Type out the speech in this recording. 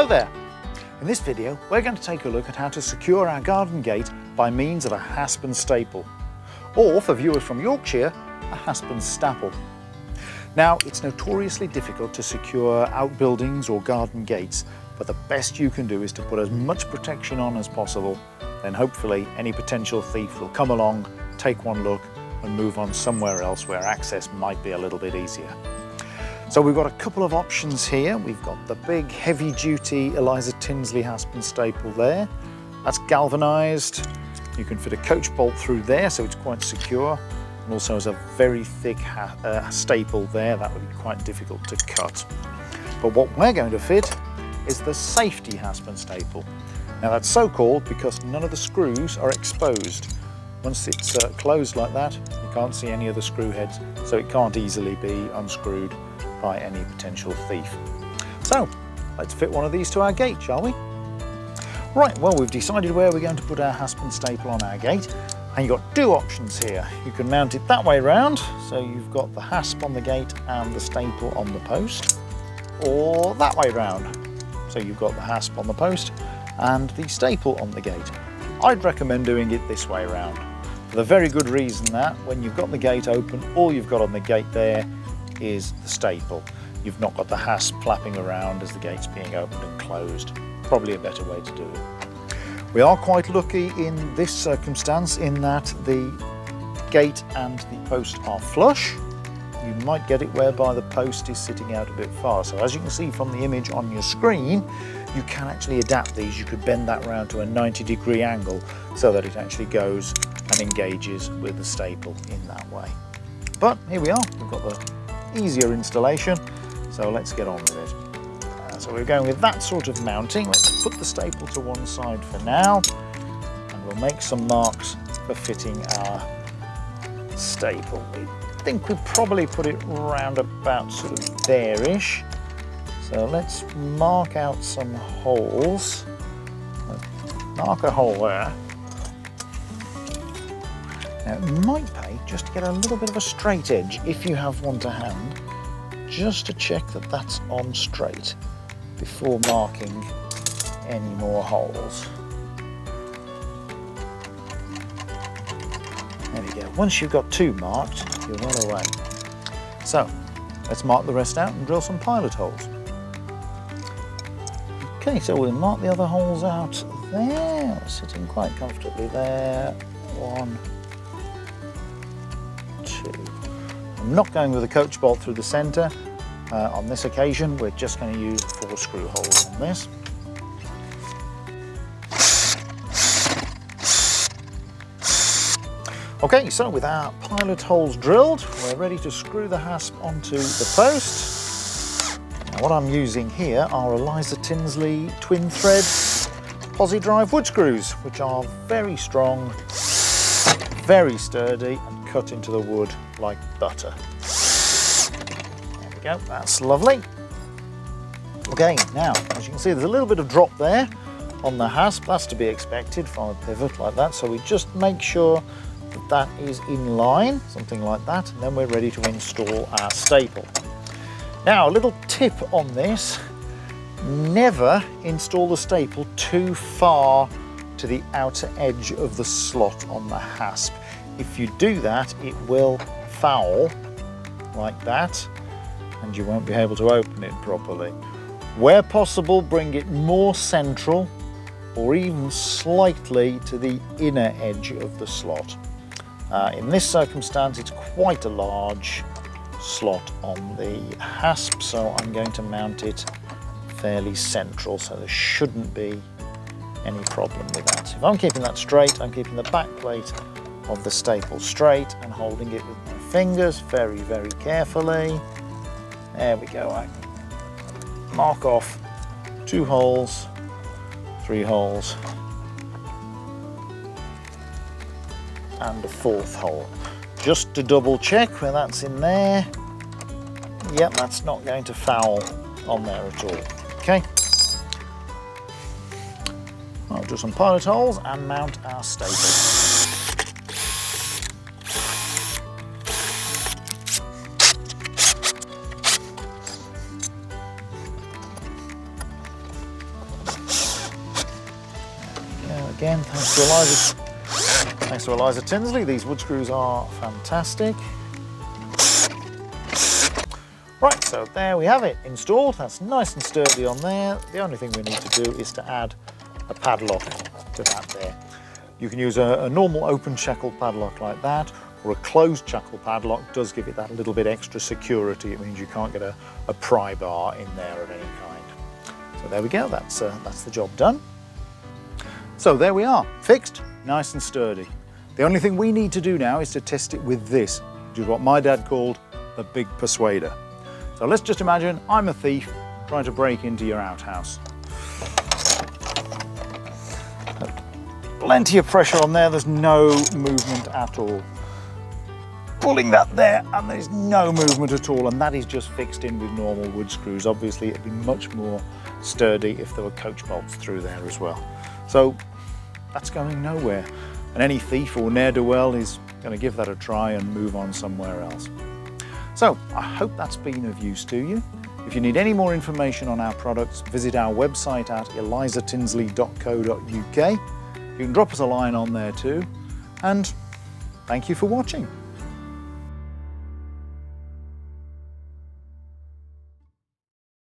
Hello there! In this video we're going to take a look at how to secure our garden gate by means of a hasp and staple, or for viewers from Yorkshire, a hasp and staple. Now, it's notoriously difficult to secure outbuildings or garden gates, but the best you can do is to put as much protection on as possible. Then hopefully any potential thief will come along, take one look and move on somewhere else where access might be a little bit easier. So we've got a couple of options here. We've got the big heavy-duty Eliza Tinsley hasp and staple there. That's galvanised. You can fit a coach bolt through there, so it's quite secure. And also has a very thick staple there. That would be quite difficult to cut. But what we're going to fit is the safety hasp and staple. Now that's so called because none of the screws are exposed. Once it's closed like that, you can't see any of the screw heads, so it can't easily be unscrewed by any potential thief. So let's fit one of these to our gate, shall we? Right, well, we've decided where we're going to put our hasp and staple on our gate, and you've got two options here. You can mount it that way round, so you've got the hasp on the gate and the staple on the post, or that way round, so you've got the hasp on the post and the staple on the gate. I'd recommend doing it this way round, for the very good reason that when you've got the gate open, all you've got on the gate there is the staple. You've not got the hasp flapping around as the gate's being opened and closed. Probably a better way to do it. We are quite lucky in this circumstance in that the gate and the post are flush. You might get it whereby the post is sitting out a bit far. So as you can see from the image on your screen, you can actually adapt these. You could bend that round to a 90-degree angle so that it actually goes and engages with the staple in that way. But here we are, we've got the easier installation, so let's get on with it. So we're going with that sort of mounting. Let's put the staple to one side for now, and we'll make some marks for fitting our staple. I think we'd probably put it round about sort of there-ish. So let's mark out some holes. Mark a hole there. Now it might pay just to get a little bit of a straight edge, if you have one to hand, just to check that that's on straight before marking any more holes. There we go. Once you've got two marked, you're well away. So let's mark the rest out and drill some pilot holes. Okay, so we'll mark the other holes out there. We're sitting quite comfortably there. 1, 2. I'm not going with a coach bolt through the centre. On this occasion, we're just going to use 4 screw holes on this. Okay, so with our pilot holes drilled, we're ready to screw the hasp onto the post. Now, what I'm using here are Eliza Tinsley twin thread posi drive wood screws, which are very strong, very sturdy, and cut into the wood like butter. There we go, that's lovely. Okay, now, as you can see, there's a little bit of drop there on the hasp. That's to be expected from a pivot like that, so we just make sure that that is in line, something like that, and then we're ready to install our staple. Now, a little tip on this: never install the staple too far to the outer edge of the slot on the hasp. If you do that, it will foul like that, and you won't be able to open it properly. Where possible, bring it more central or even slightly to the inner edge of the slot. In this circumstance, it's quite a large slot on the hasp, so I'm going to mount it fairly central, so there shouldn't be any problem with that. If I'm keeping that straight, I'm keeping the back plate of the staple straight and holding it with my fingers very, very carefully. There we go. I mark off 2 holes, 3 holes, and a 4th hole, just to double check where that's in there. Yep, that's not going to foul on there at all. Okay, I'll do some pilot holes and mount our staple. again, thanks to Eliza Tinsley, these wood screws are fantastic. Right, so there we have it installed. That's nice and sturdy on there. The only thing we need to do is to add a padlock to that there. You can use a normal open shackle padlock like that, or a closed shackle padlock does give it that little bit extra security. It means you can't get a pry bar in there of any kind. So there we go, that's the job done. So there we are, fixed, nice and sturdy. The only thing we need to do now is to test it with this, which is what my dad called the big persuader. So let's just imagine I'm a thief trying to break into your outhouse. Plenty of pressure on there, there's no movement at all. Pulling that there and there's no movement at all, and that is just fixed in with normal wood screws. Obviously it'd be much more sturdy if there were coach bolts through there as well. So that's going nowhere, and any thief or ne'er-do-well is going to give that a try and move on somewhere else. So I hope that's been of use to you. If you need any more information on our products, visit our website at elizatinsley.co.uk. You can drop us a line on there too, and thank you for watching.